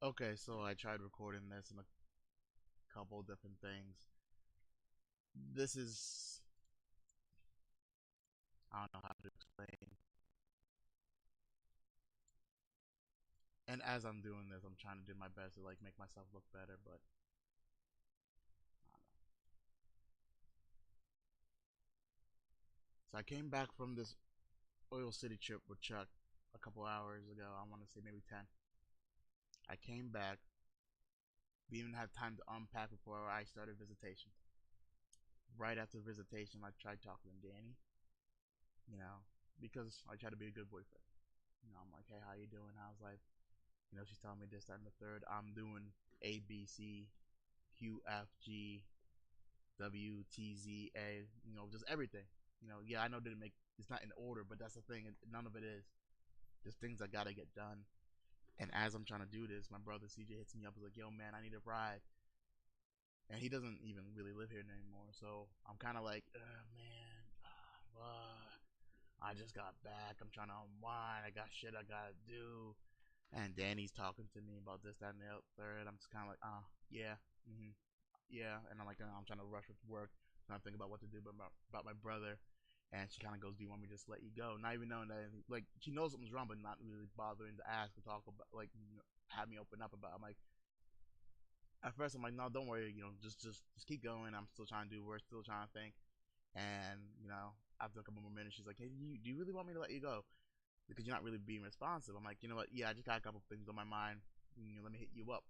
Okay, so I tried recording this in a couple different things. This is, I don't know how to explain. And as I'm doing this, I'm trying to do my best to like make myself look better, but I don't know. So I came back from this Oil City trip with Chuck a couple hours ago. I want to say maybe 10. I came back. We even had time to unpack before I started visitation. Right after visitation, I tried talking to Danny, you know, because I try to be a good boyfriend. I'm like, hey, how you doing? How's life? She's telling me this, that, and the third. I'm doing A, B, C, Q, F, G, W, T, Z, A. Just everything. Yeah, I know didn't make it's not in order, but that's the thing. None of it is. Just things I gotta get done. And as I'm trying to do this, my brother CJ hits me up. He's like, "Yo, man, I need a ride." And he doesn't even really live here anymore, so I'm kind of like, man, I just got back. I'm trying to unwind. I got shit I gotta do. And Danny's talking to me about this, that, and the third. I'm just kind of like, yeah, mm-hmm, yeah. And I'm like, I'm trying to rush with work, trying to think about what to do about my brother. And she kind of goes, "Do you want me to just let you go?" Not even knowing that, like, she knows something's wrong, but not really bothering to ask or talk about, like, have me open up about it. I'm like, at first, I'm like, "No, don't worry, just keep going. I'm still trying to do work, still trying to think." And after a couple more minutes, she's like, "Hey, do you really want me to let you go? Because you're not really being responsive." I'm like, "You know what? Yeah, I just got a couple things on my mind. Let me hit you up.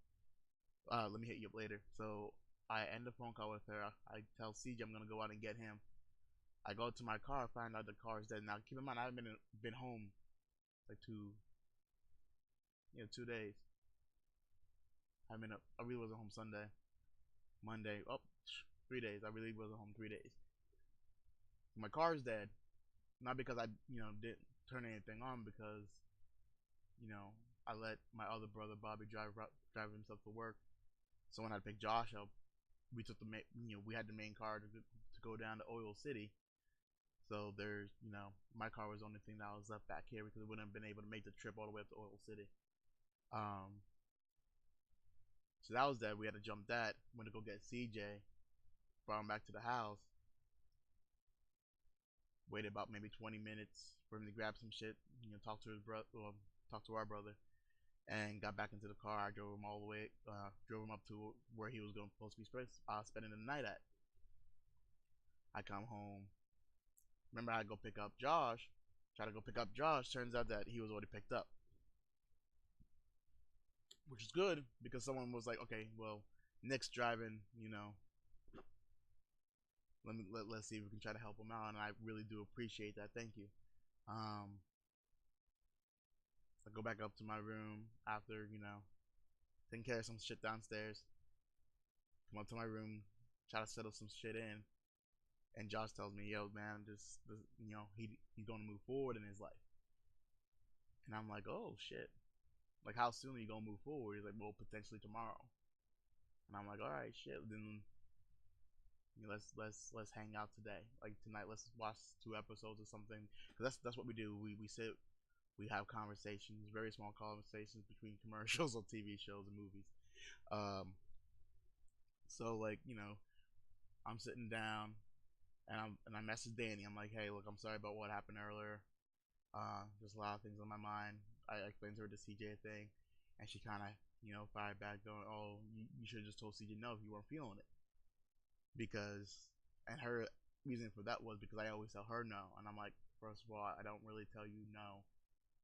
Let me hit you up later." So I end the phone call with her. I tell CJ I'm gonna go out and get him. I go to my car, find out the car is dead. Now keep in mind I haven't been home like 2 days. I really wasn't home Sunday, Monday. Oh, 3 days. I really wasn't home 3 days. My car is dead. Not because I didn't turn anything on, because you know I let my other brother Bobby drive himself to work. So when I picked Josh up, we took we had the main car to go down to Oil City. So there's my car was the only thing that was left back here because we wouldn't have been able to make the trip all the way up to Oil City. Um, so that was that. We had to jump that. Went to go get CJ. Brought him back to the house. Waited about maybe 20 minutes for him to grab some shit. Talk to his brother. Talk to our brother. And got back into the car. I drove him all the way. Drove him up to where he was going supposed to be spending the night at. I come home. Remember, I go pick up Josh. Try to go pick up Josh. Turns out that he was already picked up, which is good because someone was like, "Okay, well, Nick's driving. Let's see if we can try to help him out." And I really do appreciate that. Thank you. Um, so I go back up to my room after taking care of some shit downstairs. Come up to my room, try to settle some shit in, and Josh tells me, "Yo, man, this he's going to move forward in his life." And I'm like, "Oh shit! Like, how soon are you gonna move forward?" He's like, "Well, potentially tomorrow." And I'm like, "All right, shit. Then let's hang out today. Like tonight, let's watch 2 episodes or something. Cause that's what we do. We sit, we have conversations, very small conversations between commercials or TV shows and movies. Um, so like I'm sitting down and I message Danny. I'm like, "Hey, look, I'm sorry about what happened earlier. There's a lot of things on my mind." I explained to her the CJ thing, and she kind of fired back, going, "Oh, you should have just told CJ no if you weren't feeling it." Because and her reason for that was because I always tell her no, and I'm like, first of all, I don't really tell you no.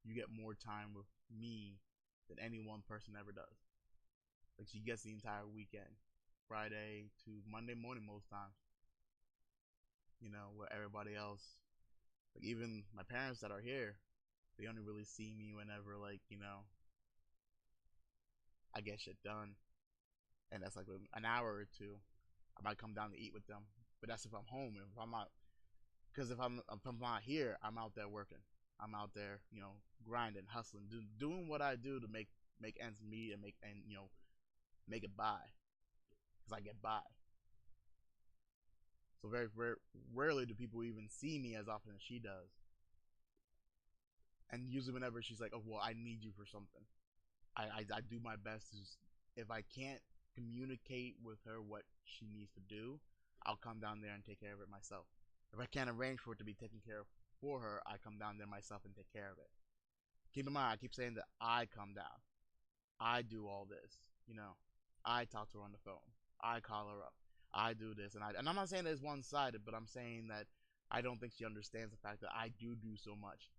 You get more time with me than any one person ever does. Like, she gets the entire weekend, Friday to Monday morning most times. Where everybody else, like even my parents that are here, they only really see me whenever, like, I get shit done, and that's like an hour or two. I might come down to eat with them, but that's if I'm home. If I'm not, because if I'm not here, I'm out there working. I'm out there, grinding, hustling, doing what I do to make ends meet and make it by, because I get by. So very rarely do people even see me as often as she does. And usually whenever she's like, "Oh well, I need you for something," I do my best to, if I can't communicate with her what she needs to do, I'll come down there and take care of it myself. If I can't arrange for it to be taken care of for her, I come down there myself and take care of it. Keep in mind, I keep saying that I come down. I do all this. You know, I talk to her on the phone. I call her up. I do this, and I'm not saying that it's one sided, but I'm saying that I don't think she understands the fact that I do so much.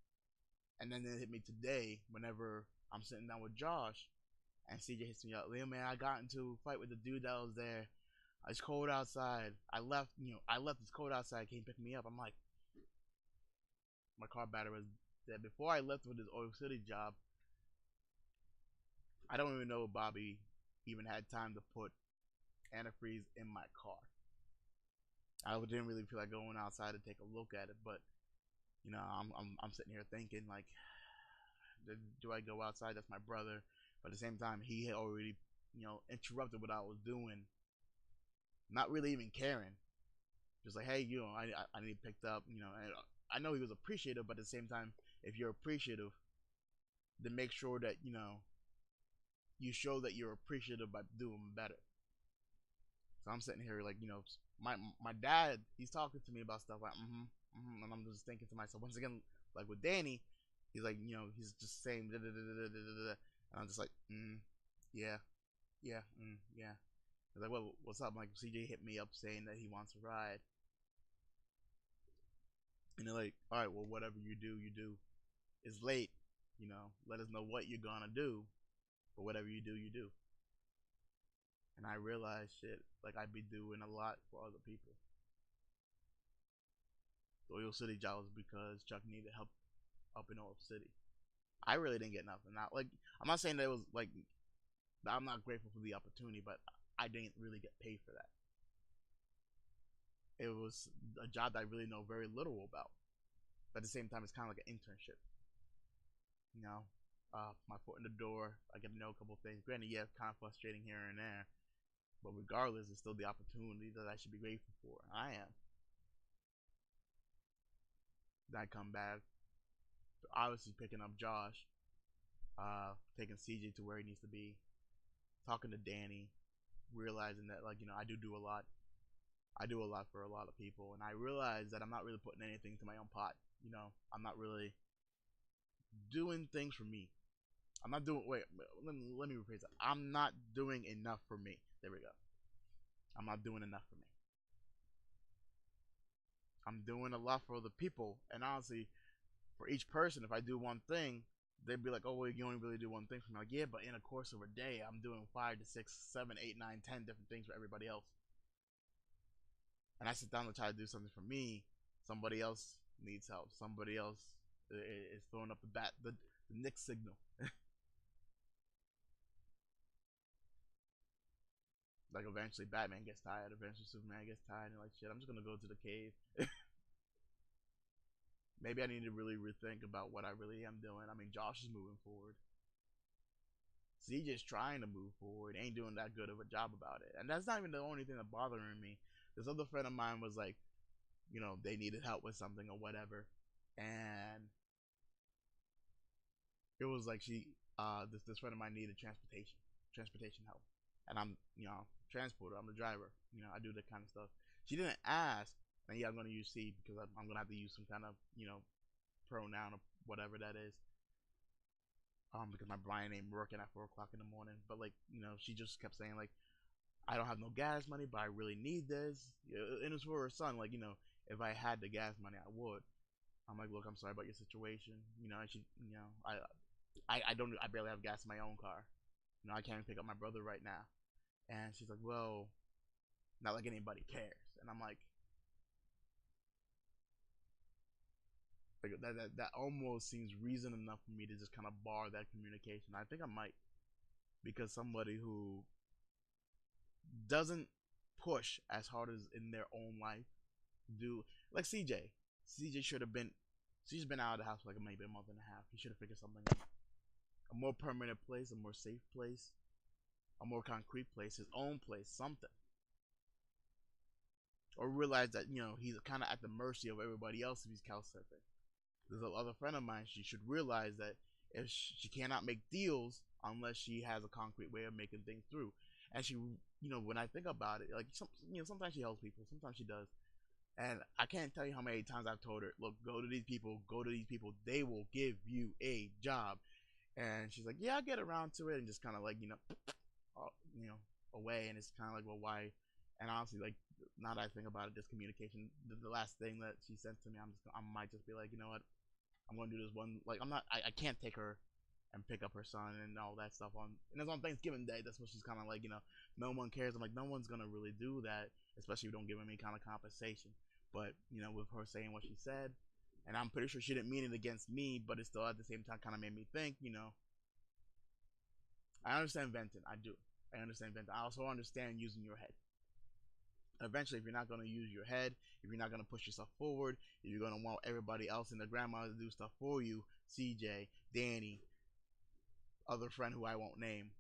And then it hit me today whenever I'm sitting down with Josh, and CJ hits me up. Leo, man, I got into a fight with the dude that was there. It's cold outside. I left. I left. It's cold outside. Came pick me up. I'm like, my car battery was dead. Before I left with this Oil City job, I don't even know if Bobby even had time to put antifreeze in my car. I didn't really feel like going outside to take a look at it, but I'm sitting here thinking like, do I go outside? That's my brother. But at the same time, he had already interrupted what I was doing, not really even caring. Just like, hey, I need picked up. And I know he was appreciative, but at the same time, if you're appreciative, then make sure that you show that you're appreciative by doing better. So I'm sitting here like, my dad, he's talking to me about stuff like, and I'm just thinking to myself, once again, like with Danny, he's like, he's just saying, da, da, da, da, da, da, da. And I'm just like, yeah, yeah, yeah. He's like, well, what's up? I'm like, CJ hit me up saying that he wants to ride. And they're like, all right, well, whatever you do, you do. It's late, let us know what you're gonna do, but whatever you do, you do. And I realized, shit, like I'd be doing a lot for other people. The Oil City job was because Chuck needed help up in Oil City. I really didn't get nothing. Now, like, I'm not saying that it was like I'm not grateful for the opportunity, but I didn't really get paid for that. It was a job that I really know very little about. But at the same time, it's kind of like an internship. My foot in the door. I get to know a couple of things. Granted, yeah, it's kind of frustrating here and there, but regardless, it's still the opportunity that I should be grateful for. I am. Then I come back, obviously picking up Josh, taking CJ to where he needs to be, talking to Danny, realizing that I do a lot. I do a lot for a lot of people, and I realize that I'm not really putting anything to my own pot. I'm not really doing things for me. I'm not doing. Wait, let me rephrase that. I'm not doing enough for me. There we go. I'm not doing enough for me. I'm doing a lot for other people, and honestly, for each person, if I do one thing, they'd be like, "Oh, well, you only really do one thing for me." Like, yeah, but in a course of a day, I'm doing 5 to 6, 7, 8, 9, 10 different things for everybody else. And I sit down to try to do something for me. Somebody else needs help. Somebody else is throwing up the Nick signal. Like eventually Batman gets tired, eventually Superman gets tired, and like shit, I'm just gonna go to the cave. Maybe I need to really rethink about what I really am doing. I mean, Josh is moving forward. CJ's trying to move forward, ain't doing that good of a job about it. And that's not even the only thing that's bothering me. This other friend of mine was like, they needed help with something or whatever. And it was like this friend of mine needed transportation help. And I'm, transporter. I'm the driver. I do that kind of stuff. She didn't ask, and yeah, I'm gonna use she because I'm gonna have to use some kind of pronoun or whatever that is. Because my brain ain't working at 4 o'clock in the morning. But like, she just kept saying like, I don't have no gas money, but I really need this. And it's for her son. Like, if I had the gas money, I would. I'm like, look, I'm sorry about your situation. And she, I barely have gas in my own car. I can't pick up my brother right now. And she's like, well, not like anybody cares. And I'm like that almost seems reason enough for me to just kind of bar that communication. I think I might, because somebody who doesn't push as hard as in their own life do, like CJ should have been. She's been out of the house for like maybe a month and a half. He should have figured something out. A more permanent place, a more safe place, a more concrete place, his own place, something. Or realize that, he's kind of at the mercy of everybody else if he's couch surfing. There's another friend of mine, she should realize that if she cannot make deals unless she has a concrete way of making things through. And she, when I think about it, like sometimes she helps people, sometimes she does. And I can't tell you how many times I've told her, look, go to these people, they will give you a job. And she's like, yeah, I'll get around to it, and just kind of like, uh, you know, away. And it's kind of like, well, why? And honestly, like, now that I think about it, this communication, the last thing that she sent to me, I might just be like, you know what, I'm gonna do this one. Like, I can't take her and pick up her son and all that stuff and it's on Thanksgiving Day. That's what she's kind of like, no one cares. I'm like, no one's gonna really do that, especially if you don't give any kind of compensation. But with her saying what she said, and I'm pretty sure she didn't mean it against me, but it still at the same time kind of made me think. I understand venting. I do. I understand venting. I also understand using your head. Eventually, if you're not going to use your head, if you're not going to push yourself forward, if you're going to want everybody else and the grandma to do stuff for you, CJ, Danny, other friend who I won't name,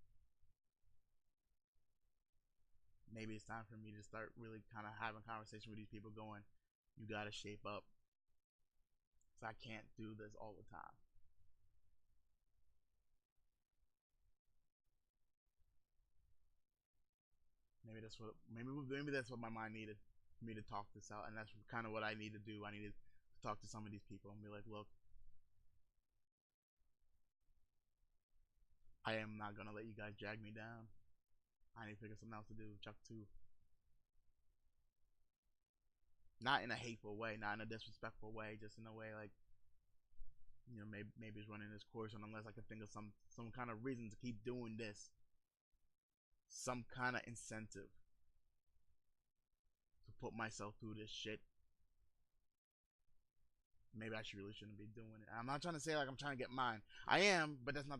maybe it's time for me to start really kind of having conversation with these people going, you got to shape up. So I can't do this all the time. Maybe that's what my mind needed for me to talk this out, and that's kind of what I need to do. I needed to talk to some of these people and be like, look, I am not gonna let you guys drag me down. I need to figure something else to do. Chuck 2. Not in a hateful way, not in a disrespectful way, just in a way like, maybe it's running this course, and unless I can think of some kind of reason to keep doing this, some kind of incentive to put myself through this shit, maybe I really shouldn't be doing it. I'm not trying to say like I'm trying to get mine. I am, but that's not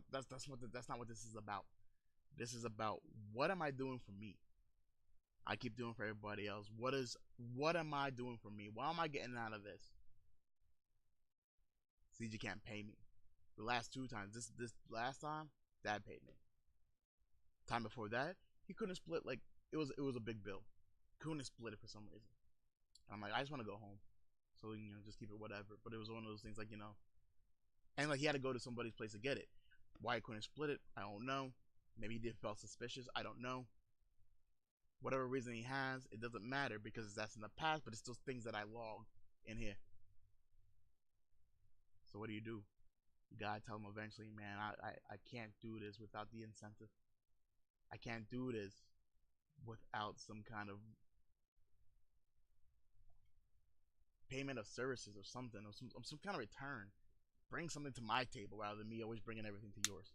what this is about. This is about, what am I doing for me? I keep doing for everybody else. What am I doing for me? What am I getting out of this? CG can't pay me. The last 2 times, this last time, Dad paid me. Time before that, he couldn't split. Like, it was a big bill. Couldn't split it for some reason. I'm like, I just want to go home, so just keep it whatever. But it was one of those things like, and like he had to go to somebody's place to get it. Why he couldn't split it, I don't know. Maybe he did felt suspicious. I don't know. Whatever reason he has, it doesn't matter because that's in the past. But it's still things that I log in here. So what do? You gotta tell him eventually, man. I can't do this without the incentive. I can't do this without some kind of payment of services or something, or some kind of return. Bring something to my table rather than me always bringing everything to yours.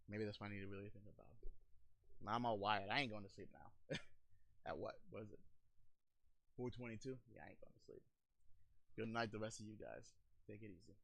Maybe that's what I need to really think about. Now I'm all wired. I ain't going to sleep now. At what? What is it? 4:22? Yeah, I ain't going to sleep. Good night, the rest of you guys. Take it easy.